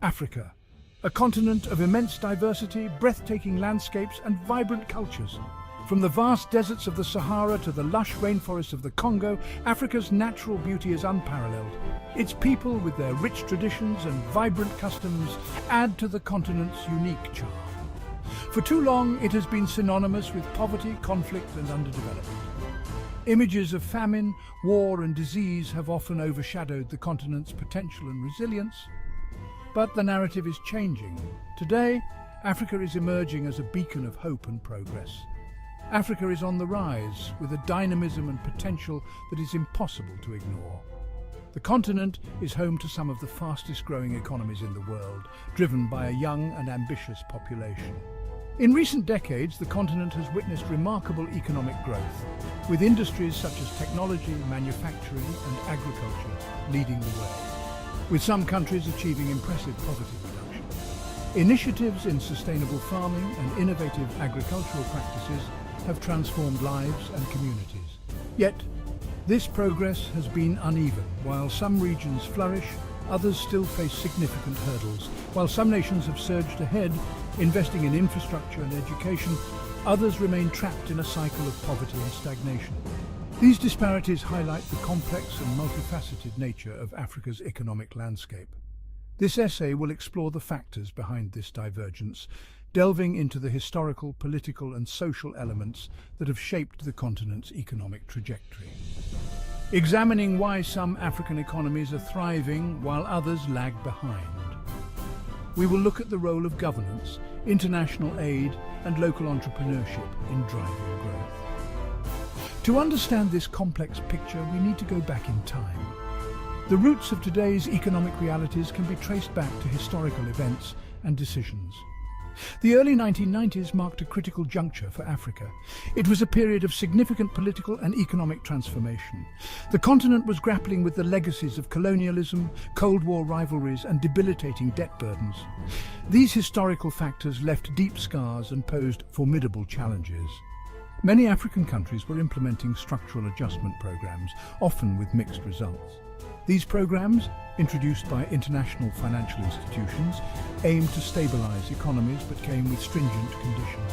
Africa, a continent of immense diversity, breathtaking landscapes and vibrant cultures. From the vast deserts of the Sahara to the lush rainforests of the Congo, Africa's natural beauty is unparalleled. Its people, with their rich traditions and vibrant customs, add to the continent's unique charm. For too long, it has been synonymous with poverty, conflict and underdevelopment. Images of famine, war and disease have often overshadowed the continent's potential and resilience. But the narrative is changing. Today, Africa is emerging as a beacon of hope and progress. Africa is on the rise, with a dynamism and potential that is impossible to ignore. The continent is home to some of the fastest-growing economies in the world, driven by a young and ambitious population. In recent decades, the continent has witnessed remarkable economic growth, with industries such as technology, manufacturing and agriculture leading the way, with some countries achieving impressive poverty reduction. Initiatives in sustainable farming and innovative agricultural practices have transformed lives and communities. Yet, this progress has been uneven. While some regions flourish, others still face significant hurdles. While some nations have surged ahead, investing in infrastructure and education, others remain trapped in a cycle of poverty and stagnation. These disparities highlight the complex and multifaceted nature of Africa's economic landscape. This essay will explore the factors behind this divergence, delving into the historical, political and social elements that have shaped the continent's economic trajectory. Examining why some African economies are thriving while others lag behind. We will look at the role of governance, international aid and local entrepreneurship in driving growth. To understand this complex picture, we need to go back in time. The roots of today's economic realities can be traced back to historical events and decisions. The early 1990s marked a critical juncture for Africa. It was a period of significant political and economic transformation. The continent was grappling with the legacies of colonialism, Cold War rivalries and debilitating debt burdens. These historical factors left deep scars and posed formidable challenges. Many African countries were implementing structural adjustment programs, often with mixed results. These programs, introduced by international financial institutions, aimed to stabilize economies but came with stringent conditions.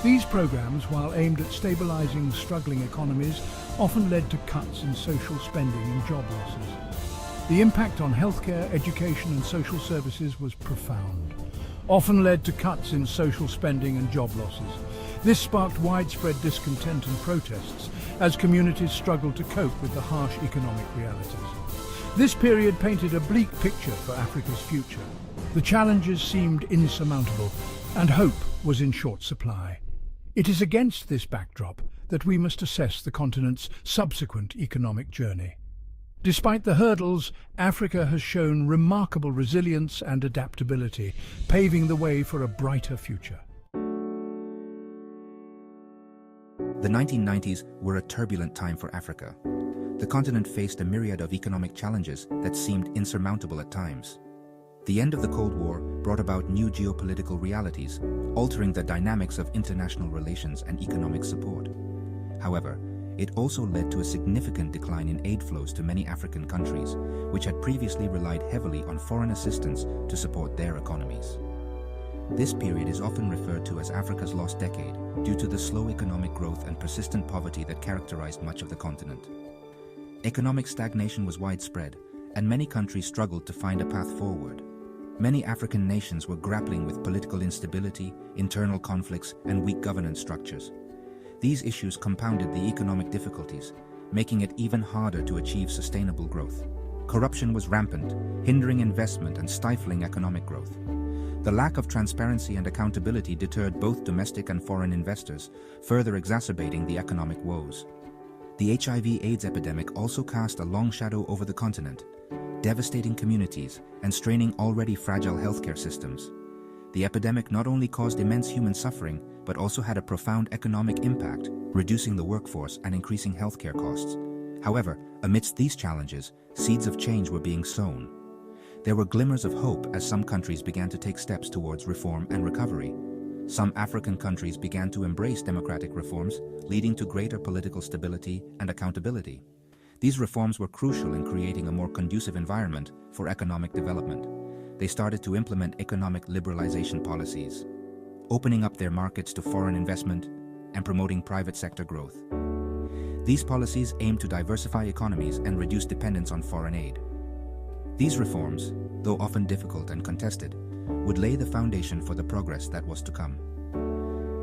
These programs, while aimed at stabilizing struggling economies, often led to cuts in social spending and job losses. The impact on healthcare, education and social services was profound, often led to cuts in social spending and job losses. This sparked widespread discontent and protests as communities struggled to cope with the harsh economic realities. This period painted a bleak picture for Africa's future. The challenges seemed insurmountable, and hope was in short supply. It is against this backdrop that we must assess the continent's subsequent economic journey. Despite the hurdles, Africa has shown remarkable resilience and adaptability, paving the way for a brighter future. The 1990s were a turbulent time for Africa. The continent faced a myriad of economic challenges that seemed insurmountable at times. The end of the Cold War brought about new geopolitical realities, altering the dynamics of international relations and economic support. However, it also led to a significant decline in aid flows to many African countries, which had previously relied heavily on foreign assistance to support their economies. This period is often referred to as Africa's lost decade due to the slow economic growth and persistent poverty that characterized much of the continent. Economic stagnation was widespread, and many countries struggled to find a path forward. Many African nations were grappling with political instability, internal conflicts, and weak governance structures. These issues compounded the economic difficulties, making it even harder to achieve sustainable growth. Corruption was rampant, hindering investment and stifling economic growth. The lack of transparency and accountability deterred both domestic and foreign investors, further exacerbating the economic woes. The HIV/AIDS epidemic also cast a long shadow over the continent, devastating communities and straining already fragile healthcare systems. The epidemic not only caused immense human suffering, but also had a profound economic impact, reducing the workforce and increasing healthcare costs. However, amidst these challenges, seeds of change were being sown. There were glimmers of hope as some countries began to take steps towards reform and recovery. Some African countries began to embrace democratic reforms, leading to greater political stability and accountability. These reforms were crucial in creating a more conducive environment for economic development. they started to implement economic liberalization policies, opening up their markets to foreign investment and promoting private sector growth. These policies aim to diversify economies and reduce dependence on foreign aid. These reforms, though often difficult and contested, would lay the foundation for the progress that was to come.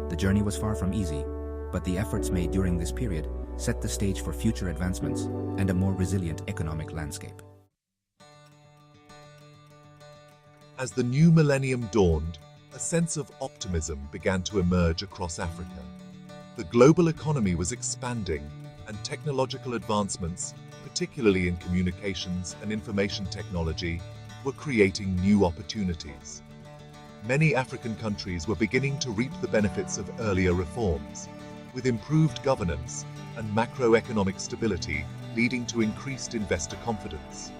The journey was far from easy, but the efforts made during this period set the stage for future advancements and a more resilient economic landscape. As the new millennium dawned, a sense of optimism began to emerge across Africa. The global economy was expanding, and technological advancements, particularly in communications and information technology, were creating new opportunities. Many African countries were beginning to reap the benefits of earlier reforms, with improved governance and macroeconomic stability leading to increased investor confidence.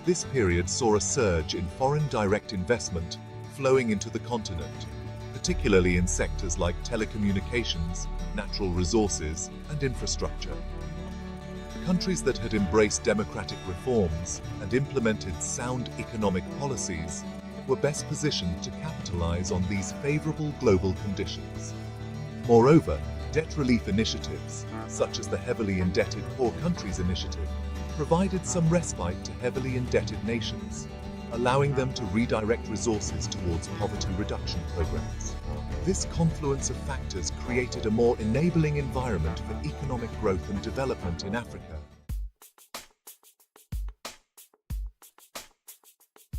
This period saw a surge in foreign direct investment flowing into the continent, particularly in sectors like telecommunications, natural resources, and infrastructure. Countries that had embraced democratic reforms and implemented sound economic policies were best positioned to capitalize on these favorable global conditions. Moreover, debt relief initiatives, such as the Heavily Indebted Poor Countries Initiative, provided some respite to heavily indebted nations, allowing them to redirect resources towards poverty reduction programs. This confluence of factors created a more enabling environment for economic growth and development in Africa.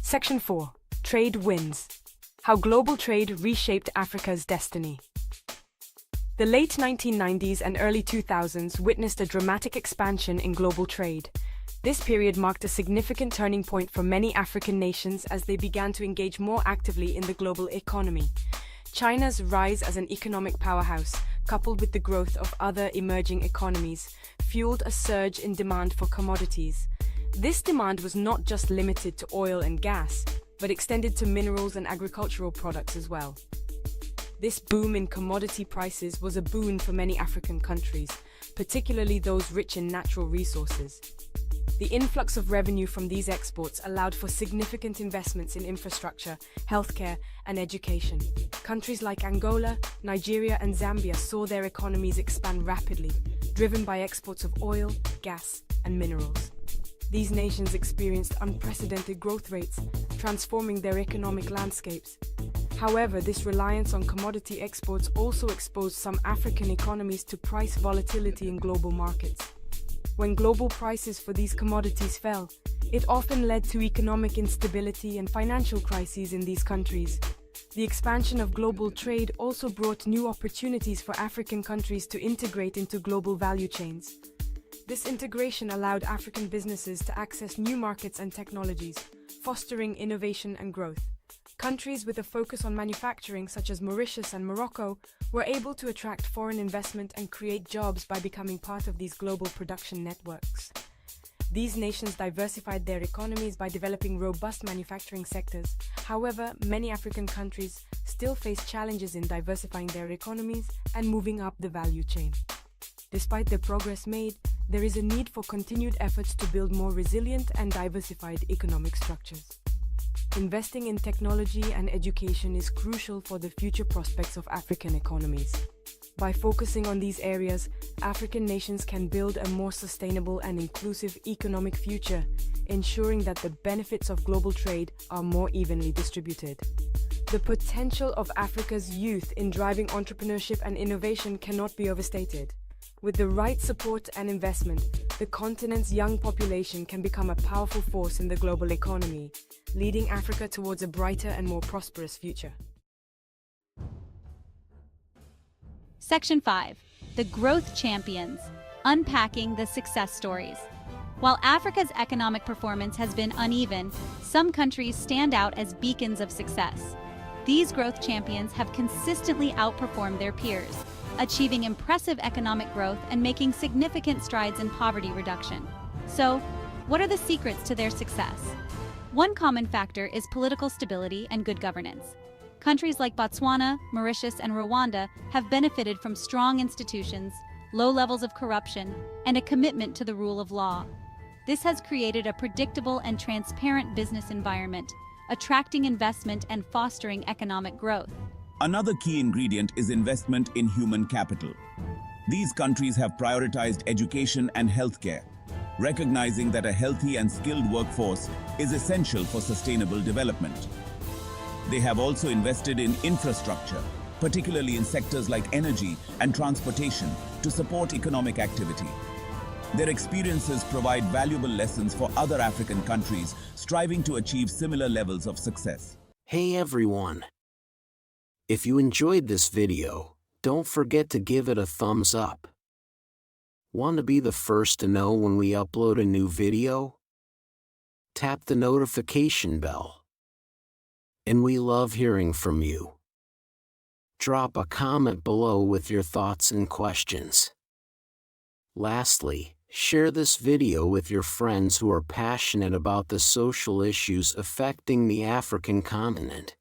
Section 4. Trade Wins. How global trade reshaped Africa's destiny. The late 1990s and early 2000s witnessed a dramatic expansion in global trade. This period marked a significant turning point for many African nations as they began to engage more actively in the global economy. China's rise as an economic powerhouse, coupled with the growth of other emerging economies, fueled a surge in demand for commodities. This demand was not just limited to oil and gas, but extended to minerals and agricultural products as well. This boom in commodity prices was a boon for many African countries, particularly those rich in natural resources. The influx of revenue from these exports allowed for significant investments in infrastructure, healthcare, and education. Countries like Angola, Nigeria, and Zambia saw their economies expand rapidly, driven by exports of oil, gas, and minerals. These nations experienced unprecedented growth rates, transforming their economic landscapes. However, this reliance on commodity exports also exposed some African economies to price volatility in global markets. When global prices for these commodities fell, it often led to economic instability and financial crises in these countries. The expansion of global trade also brought new opportunities for African countries to integrate into global value chains. This integration allowed African businesses to access new markets and technologies, fostering innovation and growth. Countries with a focus on manufacturing, such as Mauritius and Morocco, were able to attract foreign investment and create jobs by becoming part of these global production networks. These nations diversified their economies by developing robust manufacturing sectors. However, many African countries still face challenges in diversifying their economies and moving up the value chain. Despite the progress made, there is a need for continued efforts to build more resilient and diversified economic structures. Investing in technology and education is crucial for the future prospects of African economies. By focusing on these areas, African nations can build a more sustainable and inclusive economic future, ensuring that the benefits of global trade are more evenly distributed. The potential of Africa's youth in driving entrepreneurship and innovation cannot be overstated. With the right support and investment, the continent's young population can become a powerful force in the global economy, leading Africa towards a brighter and more prosperous future. Section 5. The Growth Champions. Unpacking the Success Stories. While Africa's economic performance has been uneven, some countries stand out as beacons of success. These growth champions have consistently outperformed their peers, achieving impressive economic growth and making significant strides in poverty reduction. So, what are the secrets to their success? One common factor is political stability and good governance. Countries like Botswana, Mauritius, and Rwanda have benefited from strong institutions, low levels of corruption, and a commitment to the rule of law. This has created a predictable and transparent business environment, attracting investment and fostering economic growth. Another key ingredient is investment in human capital. These countries have prioritized education and healthcare, recognizing that a healthy and skilled workforce is essential for sustainable development. They have also invested in infrastructure, particularly in sectors like energy and transportation, to support economic activity. Their experiences provide valuable lessons for other African countries striving to achieve similar levels of success. Hey everyone! If you enjoyed this video, don't forget to give it a thumbs up. Want to be the first to know when we upload a new video? Tap the notification bell. And we love hearing from you. Drop a comment below with your thoughts and questions. Lastly, share this video with your friends who are passionate about the social issues affecting the African continent.